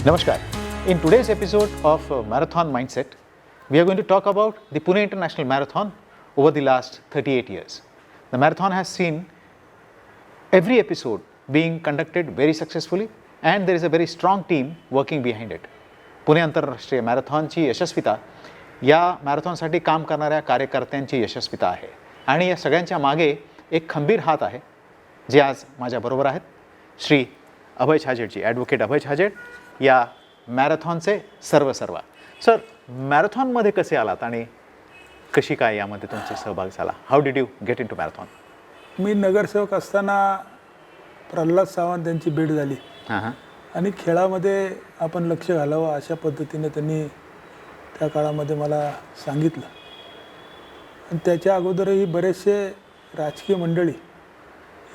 Namaskar. In today's episode of Marathon Mindset, we are going to talk about the Pune International Marathon over the last 38 years. The marathon has seen every episode being conducted very successfully and there is a very strong team working behind it. Pune आंतरराष्ट्रीय मॅरेथॉनची यशस्विता या मॅरेथॉनसाठी काम करणाऱ्या कार्यकर्त्यांची यशस्विता आहे आणि या सगळ्यांच्या मागे एक खंबीर हात आहे जे आज माझ्याबरोबर आहेत. श्री अभय छाजेडजी, ॲडव्होकेट अभय छाजेड, या मॅरेथॉनचे सर्वसर्वा. सर, मॅरेथॉनमध्ये कसे आलात आणि कशी काय यामध्ये तुमचा सहभाग झाला? How did you get into marathon? मी नगरसेवक असताना प्रल्हाद सावंत यांची भेट झाली आणि खेळामध्ये आपण लक्ष घालावं अशा पद्धतीने त्यांनी त्या काळामध्ये मला सांगितलं. आणि त्याच्या अगोदरही बरेचसे राजकीय मंडळी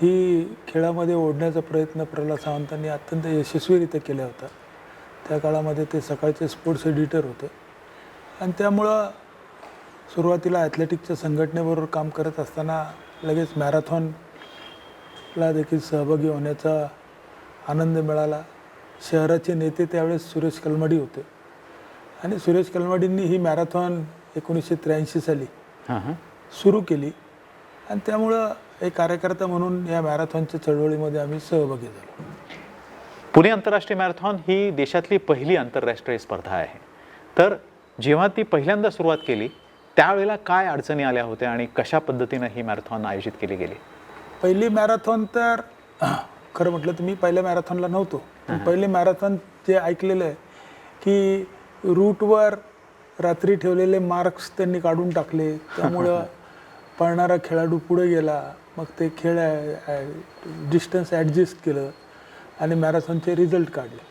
ही खेळामध्ये ओढण्याचा प्रयत्न प्रल्हाद सावंतांनी अत्यंत यशस्वीरित्या केला होता. त्या काळामध्ये ते सकाळचे स्पोर्ट्स एडिटर होते आणि त्यामुळं सुरुवातीला ॲथलेटिकच्या संघटनेबरोबर काम करत असताना लगेच मॅरेथॉनला देखील सहभागी होण्याचा आनंद मिळाला. शहराचे नेते त्यावेळेस सुरेश कलमाडी होते आणि सुरेश कलमाडींनी ही मॅरेथॉन 1983 साली सुरू केली आणि त्यामुळं एक कार्यकर्ता म्हणून या मॅरेथॉनच्या चळवळीमध्ये आम्ही सहभागी झालो. पुणे आंतरराष्ट्रीय मॅरेथॉन ही देशातली पहिली आंतरराष्ट्रीय स्पर्धा आहे. तर जेव्हा ती पहिल्यांदा सुरुवात केली त्यावेळेला काय अडचणी आल्या होत्या आणि कशा पद्धतीनं ही मॅरेथॉन आयोजित केली गेली? पहिली मॅरेथॉन तर खरं म्हटलं तर मी पहिल्या मॅरेथॉनला नव्हतो. पहिली मॅरेथॉन जे ऐकलेलं आहे की रूटवर रात्री ठेवलेले मार्क्स त्यांनी काढून टाकले, त्यामुळं पळणारा खेळाडू पुढे गेला, मग ते खेळ डिस्टन्स ॲडजस्ट केलं आणि मॅरेथॉनचे रिझल्ट काढले.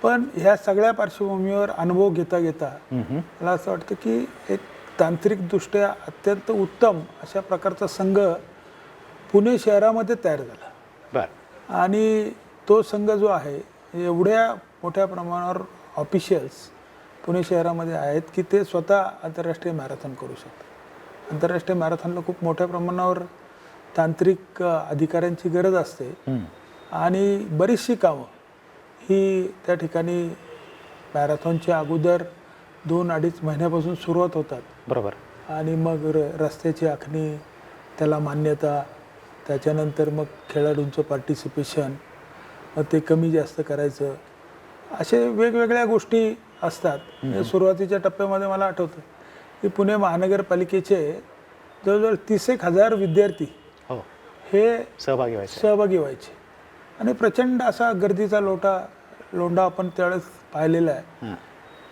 पण ह्या सगळ्या पार्श्वभूमीवर अनुभव घेता घेता मला असं वाटतं की एक तांत्रिकदृष्ट्या अत्यंत उत्तम अशा प्रकारचा संघ पुणे शहरामध्ये तयार झाला. बरं. आणि तो संघ जो आहे एवढ्या मोठ्या प्रमाणावर ऑफिशियल्स पुणे शहरामध्ये आहेत की ते स्वतः आंतरराष्ट्रीय मॅरेथॉन करू शकतात. आंतरराष्ट्रीय मॅरेथॉनला खूप मोठ्या प्रमाणावर तांत्रिक अधिकाऱ्यांची गरज असते आणि बरीचशी कामं ही त्या ठिकाणी मॅरेथॉनच्या अगोदर 2-2.5 महिन्यापासून सुरुवात होतात. बरोबर. आणि मग रस्त्याची आखणी, त्याला मान्यता, त्याच्यानंतर मग खेळाडूंचं पार्टिसिपेशन, मग ते कमी जास्त करायचं, असे वेगवेगळ्या गोष्टी असतात. सुरुवातीच्या टप्प्यामध्ये मला आठवतं की पुणे महानगरपालिकेचे जवळजवळ 30,000 विद्यार्थी हे सहभागी व्हायचे आणि प्रचंड असा गर्दीचा लोंढा आपण त्यावेळेस पाहिलेला आहे.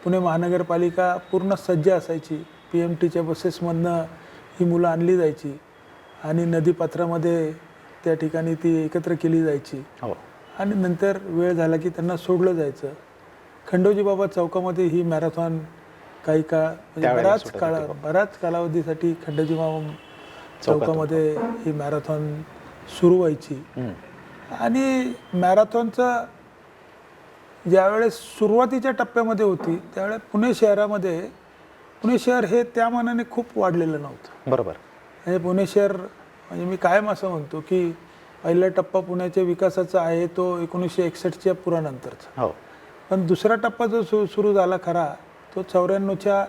पुणे महानगरपालिका पूर्ण सज्ज असायची. PMTच्या बसेसमधनं ही मुलं आणली जायची आणि नदीपात्रामध्ये त्या ठिकाणी ती एकत्र केली जायची आणि नंतर वेळ झाला की त्यांना सोडलं जायचं. खंडोजी बाबा चौकामध्ये ही मॅरेथॉन काही काळ म्हणजे बऱ्याच कालावधीसाठी खंडोजी बाबा चौकामध्ये ही मॅरेथॉन सुरू व्हायची. आणि मॅरेथॉनचं ज्यावेळेस सुरुवातीच्या टप्प्यामध्ये होती त्यावेळेस पुणे शहर हे त्या मानाने खूप वाढलेलं नव्हतं. बरोबर. म्हणजे पुणे शहर म्हणजे मी कायम असं म्हणतो की पहिला टप्पा पुण्याच्या विकासाचा आहे तो 1961च्या पुरानंतरचा. पण दुसरा टप्पा जो सुरू झाला खरा तो 94च्या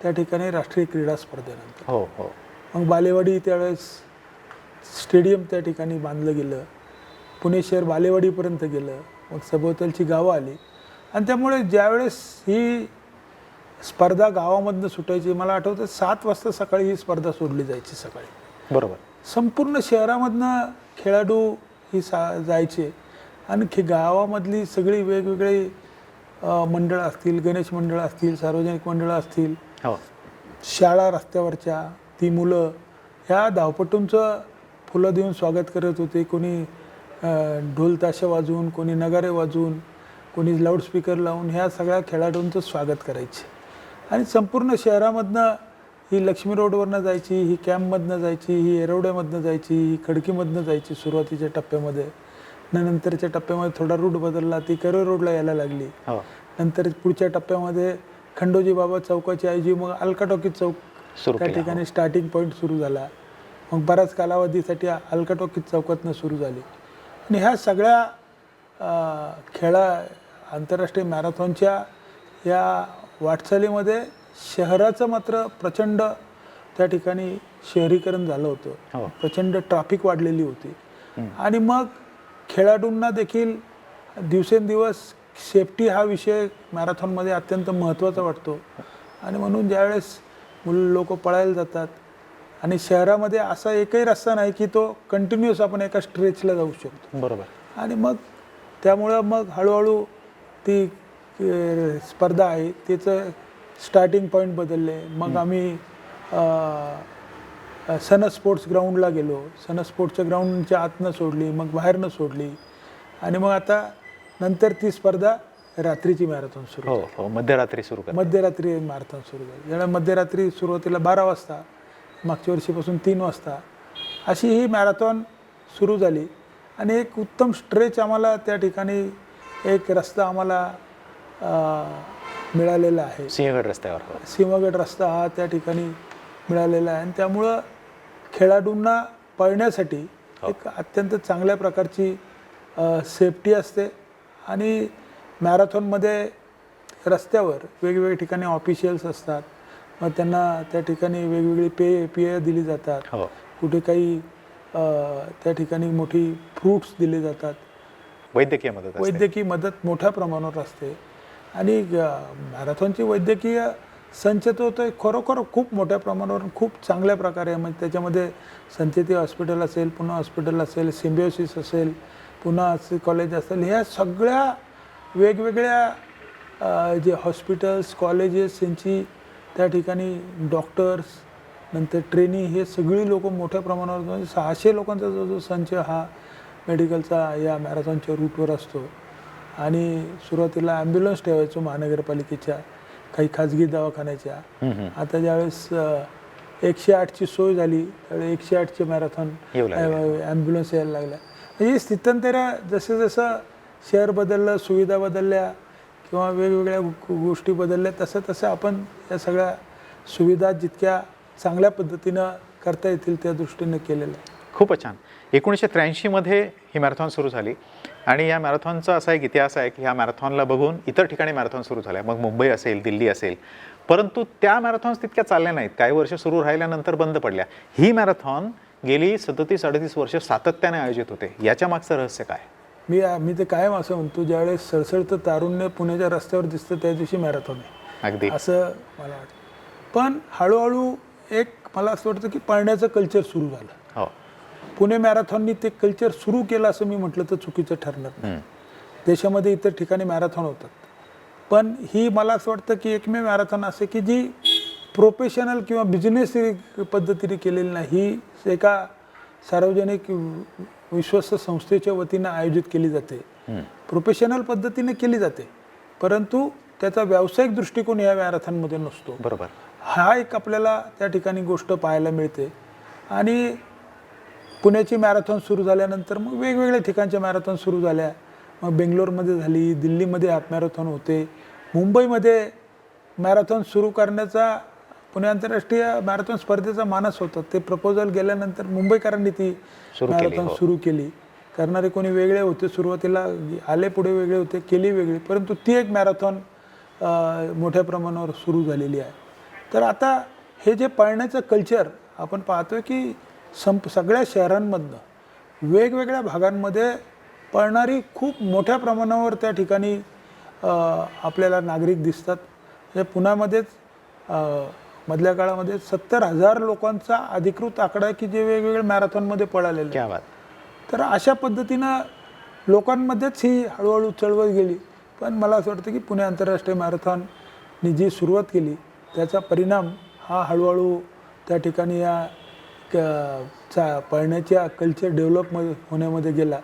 त्या ठिकाणी राष्ट्रीय क्रीडा स्पर्धेनंतर. मग बालेवाडी त्यावेळेस स्टेडियम त्या ठिकाणी बांधलं गेलं. पुणे शहर बालेवाडीपर्यंत गेलं. मग सभोवतालची गावं आली आणि त्यामुळे ज्यावेळेस ही स्पर्धा गावामधनं सुटायची, मला आठवतं 7 वाजता सकाळी ही स्पर्धा सोडली जायची सकाळी. बरोबर. संपूर्ण शहरामधनं खेळाडू ही जायचे आणि गावामधली सगळी वेगवेगळी मंडळं असतील, गणेश मंडळं असतील, सार्वजनिक मंडळं असतील, शाळा रस्त्यावरच्या ती मुलं ह्या धावपटूंचं फुलं देऊन स्वागत करत होते. कोणी ढोल ताशे वाजवून, कोणी नगारे वाजवून, कोणी लाऊडस्पीकर लावून ह्या सगळ्या खेळाडूंचं स्वागत करायचे. आणि संपूर्ण शहरामधनं ही लक्ष्मी रोडवरनं जायची, ही कॅम्पमधनं जायची, ही एरवड्यामधनं जायची, ही खडकीमधनं जायची सुरुवातीच्या टप्प्यामध्ये. नंतरच्या टप्प्यामध्ये थोडा रूट बदलला, ती करोळ रोडला यायला लागली. नंतर पुढच्या टप्प्यामध्ये खंडोजी बाबा चौकाची ऐवजी मग अलका टॉकीज चौक त्या ठिकाणी स्टार्टिंग पॉईंट सुरू झाला. मग बऱ्याच कालावधीसाठी अलका टॉकीज चौकातनं सुरू झाली. आणि ह्या सगळ्या आंतरराष्ट्रीय मॅरेथॉनच्या या वाटचालीमध्ये शहराचं मात्र प्रचंड त्या ठिकाणी शहरीकरण झालं होतं, प्रचंड ट्रॅफिक वाढलेली होती. आणि मग खेळाडूंना देखील दिवसेंदिवस सेफ्टी हा विषय मॅरेथॉनमध्ये अत्यंत महत्त्वाचा वाटतो. आणि म्हणून ज्यावेळेस लोक पळायला जातात आणि शहरामध्ये असा एकही रस्ता नाही की तो कंटिन्युअस आपण एका स्ट्रेचला जाऊ शकतो. बरोबर. आणि मग त्यामुळं मग हळूहळू ती स्पर्धा आहे तिचं स्टार्टिंग पॉईंट बदलले. मग आम्ही सन स्पोर्ट्स ग्राउंडला गेलो. सन स्पोर्ट्सच्या ग्राउंडच्या आतनं सोडली, मग बाहेरनं सोडली. आणि मग आता नंतर ती स्पर्धा रात्रीची मॅरेथॉन सुरू हो, मध्यरात्री सुरू मध्यरात्री मॅरेथॉन सुरू झाली. ज्याला मध्यरात्री सुरुवातीला 12 वाजता, मागच्या वर्षीपासून 3 वाजता अशी ही मॅरेथॉन सुरू झाली. आणि एक उत्तम स्ट्रेच आम्हाला त्या ठिकाणी एक रस्ता आम्हाला मिळालेला आहे. सिंहगड रस्त्यावर. सिंहगड रस्ता हा त्या ठिकाणी मिळालेला आहे. आणि त्यामुळं खेळाडूंना पळण्यासाठी एक अत्यंत चांगल्या प्रकारची सेफ्टी असते. आणि मॅरेथॉनमध्ये रस्त्यावर वेगवेगळ्या ठिकाणी ऑफिशियल्स असतात. मग त्यांना त्या ठिकाणी वेगवेगळी पेय दिली जातात. कुठे काही त्या ठिकाणी मोठी फ्रूट्स दिले जातात. वैद्यकीय मदत मोठ्या प्रमाणावर असते. आणि मॅरेथॉनची वैद्यकीय संच तो खरोखर खूप मोठ्या प्रमाणावर खूप चांगल्या प्रकारे म्हणजे त्याच्यामध्ये संचेती हॉस्पिटल असेल, पुन्हा हॉस्पिटल असेल, सिम्बियोसिस असेल, पुन्हा कॉलेज असेल, ह्या सगळ्या वेगवेगळ्या जे हॉस्पिटल्स कॉलेजेस यांची त्या ठिकाणी डॉक्टर्स नंतर ट्रेनी हे सगळी लोक मोठ्या प्रमाणावर म्हणजे 600 लोकांचा जो संच हा मेडिकलचा या मॅरेथॉनच्या रूटवर असतो. आणि सुरुवातीला ॲम्ब्युलन्स ठेवायचो महानगरपालिकेच्या काही खाजगी दवाखान्याच्या. आता ज्यावेळेस 108ची सोय झाली त्यावेळेस 108चे मॅरेथॉन ॲम्ब्युलन्स यायला लागल्या. म्हणजे स्थित्यंतर जसं जसं शहर बदललं, सुविधा बदलल्या किंवा वेगवेगळ्या गोष्टी बदलल्या तसं तसं आपण या सगळ्या सुविधा जितक्या चांगल्या पद्धतीनं करता येतील त्या दृष्टीने केलेलं आहे. खूपच छान. 1983मध्ये ही मॅरेथॉन सुरू झाली आणि या मॅरेथॉनचा असा एक इतिहास आहे की ह्या मॅरेथॉनला बघून इतर ठिकाणी मॅरेथॉन सुरू झाल्या. मग मुंबई असेल, दिल्ली असेल, परंतु त्या मॅरेथॉन्स तितक्या चालल्या नाहीत. काही वर्ष सुरू राहिल्यानंतर बंद पडल्या. ही मॅरेथॉन गेली 37-38 वर्ष सातत्याने आयोजित होते. याच्या मागचं रहस्य काय? मी तर कायम असं म्हणतो, ज्यावेळेस सळसळतं तारुण्य पुण्याच्या रस्त्यावर दिसतं त्या दिवशी मॅरेथॉन आहे अगदी असं मला वाटतं. पण हळूहळू एक मला असं वाटतं की पळण्याचं कल्चर सुरू झालं. पुणे मॅरेथॉननी ते कल्चर सुरू केलं असं मी म्हटलं तर चुकीचं ठरणार नाही. देशामध्ये इतर ठिकाणी मॅरेथॉन होतात, पण ही मला असं वाटतं की एकमेव मॅरेथॉन असे की जी प्रोफेशनल किंवा बिझनेस पद्धतीने केलेली नाही. ही एका सार्वजनिक विश्वस्त संस्थेच्या वतीनं आयोजित केली जाते, प्रोफेशनल पद्धतीने केली जाते, परंतु त्याचा व्यावसायिक दृष्टिकोन या मॅरेथॉनमध्ये नसतो. बरोबर. हा एक आपल्याला त्या ठिकाणी गोष्ट पाहायला मिळते. आणि पुण्याची मॅरेथॉन सुरू झाल्यानंतर मग वेगवेगळ्या ठिकाणच्या मॅरेथॉन सुरू झाल्या. मग बेंगलोरमध्ये झाली, दिल्लीमध्ये हाफ मॅरेथॉन होते, मुंबईमध्ये मॅरेथॉन सुरू करण्याचा पुणे आंतरराष्ट्रीय मॅरेथॉन स्पर्धेचा मानस होता. ते प्रपोजल गेल्यानंतर मुंबईकरांनी ती मॅरेथॉन सुरू केली. करणारे कोणी वेगळे होते, सुरुवातीला आले पुढे वेगळे होते, केली वेगळी, परंतु ती एक मॅरेथॉन मोठ्या प्रमाणावर सुरू झालेली आहे. तर आता हे जे पळण्याचं कल्चर आपण पाहतोय की सगळ्या शहरांमधनं वेगवेगळ्या भागांमध्ये पळणारी खूप मोठ्या प्रमाणावर त्या ठिकाणी आपल्याला नागरिक दिसतात. हे पुण्यामध्येच मधल्या काळामध्ये 70,000 लोकांचा अधिकृत आकडा आहे की जे वेगवेगळ्या मॅरेथॉनमध्ये पळालेले. क्या बात. तर अशा पद्धतीनं लोकांमध्येच ही हळूहळू चळवळ गेली. पण मला असं वाटतं की पुणे आंतरराष्ट्रीय मॅरेथॉननी जी सुरुवात केली त्याचा परिणाम हा हळूहळू त्या ठिकाणी या पळण्याच्या कल्चर डेव्हलप होण्यामध्ये गेला.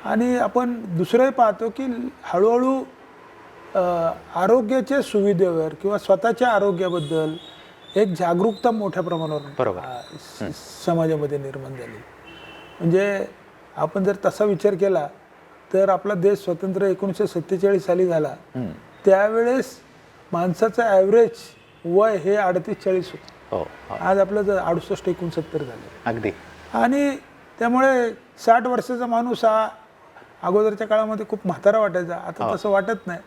आणि आपण दुसरंही पाहतो की हळूहळू आरोग्याच्या सुविधेवर किंवा स्वतःच्या आरोग्याबद्दल एक जागरूकता मोठ्या प्रमाणावर समाजामध्ये निर्माण झाली. म्हणजे आपण जर तसा विचार केला तर आपला देश स्वतंत्र 1947 साली झाला, त्यावेळेस माणसाचं ॲव्हरेज वय हे 38-40 होतं. आज आपलं 68-69 झालं अगदी. आणि त्यामुळे 60 वर्षाचा माणूस हा अगोदरच्या काळामध्ये खूप म्हातारा वाटायचा, आता तसं वाटत नाही.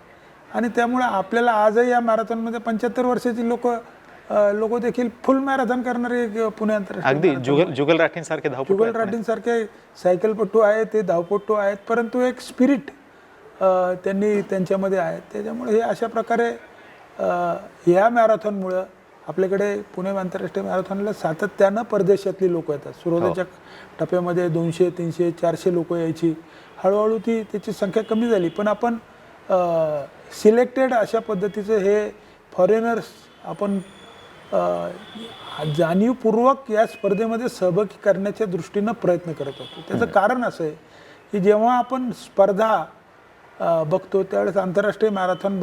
आणि त्यामुळे आपल्याला आजही या मॅरेथॉनमध्ये 75 वर्षाची लोक देखील फुल मॅरेथॉन करणारे पुणे आंतरराष्ट्रीय अगदी जुगल राठींसारखे धावपटू जुगल राठींसारखे सायकलपटू आहेत, ते धावपटू आहेत, परंतु एक स्पिरिट त्यांनी त्यांच्यामध्ये आहे. त्याच्यामुळे हे अशा प्रकारे ह्या मॅरेथॉनमुळं आपल्याकडे पुणे आंतरराष्ट्रीय मॅरेथॉनला सातत्यानं परदेशातली लोक येतात. सुरुवातीच्या टप्प्यामध्ये 200, 300, 400 लोक यायची. हळूहळू त्याची संख्या कमी झाली, पण आपण सिलेक्टेड अशा पद्धतीचे हे फॉरेनर्स आपण जाणीवपूर्वक या स्पर्धेमध्ये सहभागी करण्याच्या दृष्टीनं प्रयत्न करत होतो. त्याचं कारण असं आहे की जेव्हा आपण स्पर्धा बघतो त्यावेळेस आंतरराष्ट्रीय मॅरेथॉन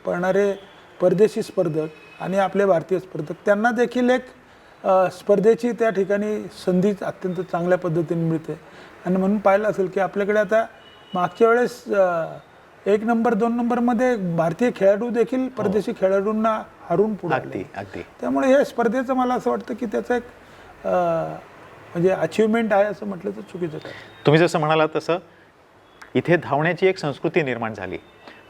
पळणारे परदेशी स्पर्धक आणि आपले भारतीय स्पर्धक त्यांना देखील एक स्पर्धेची त्या ठिकाणी संधी अत्यंत चांगल्या पद्धतीने मिळते. आणि म्हणून पाहिलं असेल की आपल्याकडे आता मागच्या वेळेस 1 नंबर 2 नंबरमध्ये भारतीय खेळाडू देखील परदेशी खेळाडूंना हरून पुढे आले. त्यामुळे या स्पर्धेचं मला असं वाटतं की त्याचं एक म्हणजे अचिव्हमेंट आहे असं म्हटलं तर चुकीचं काय. तुम्ही जसं म्हणालात तसं इथे धावण्याची एक संस्कृती निर्माण झाली,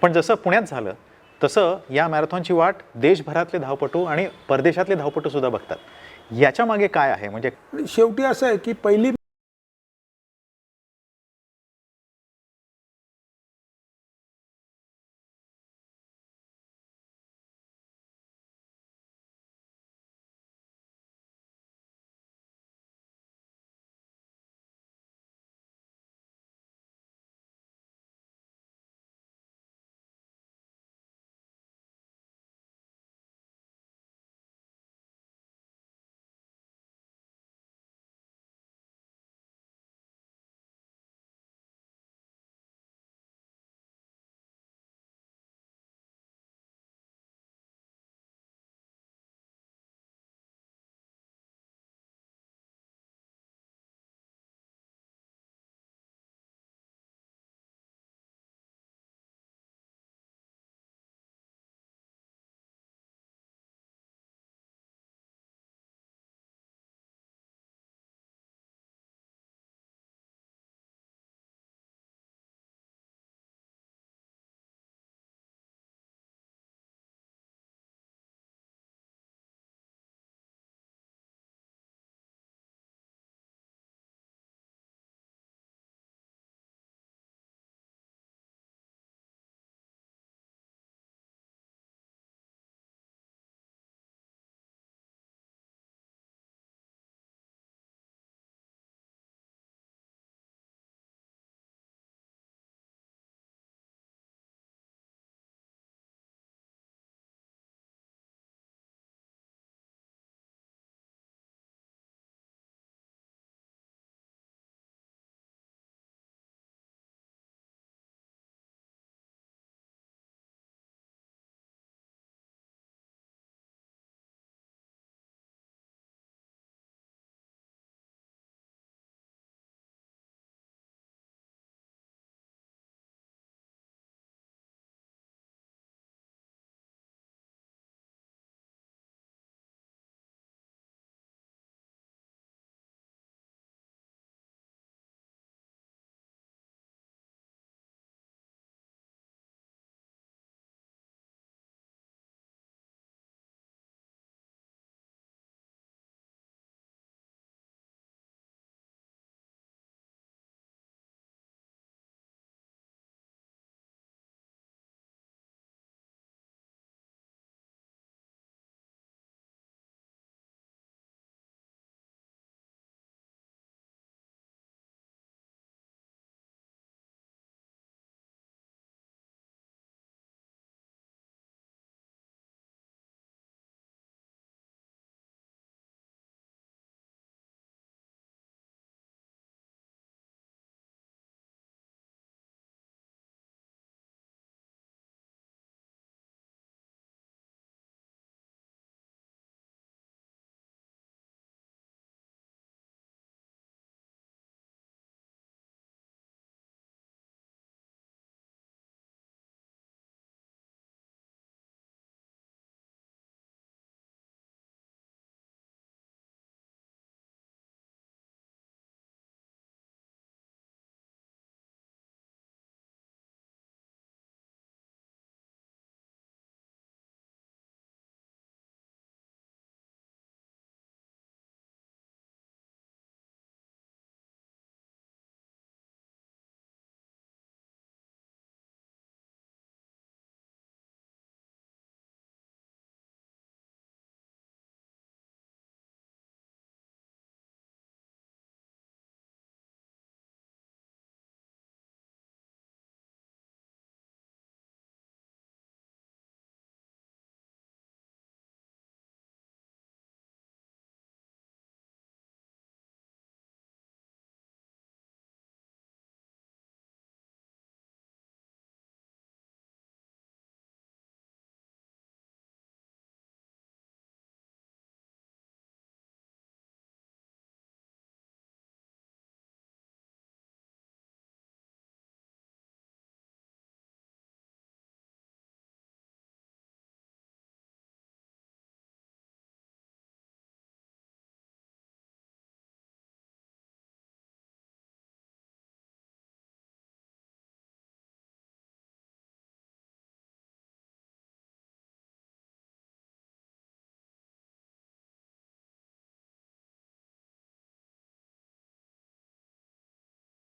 पण जसं पुण्यात झालं तसं या मॅरेथॉनची वाट देशभरातले धावपटू आणि परदेशातले धावपटू सुद्धा बघतात. याच्या मागे काय आहे? म्हणजे शेवटी असं आहे की पहिली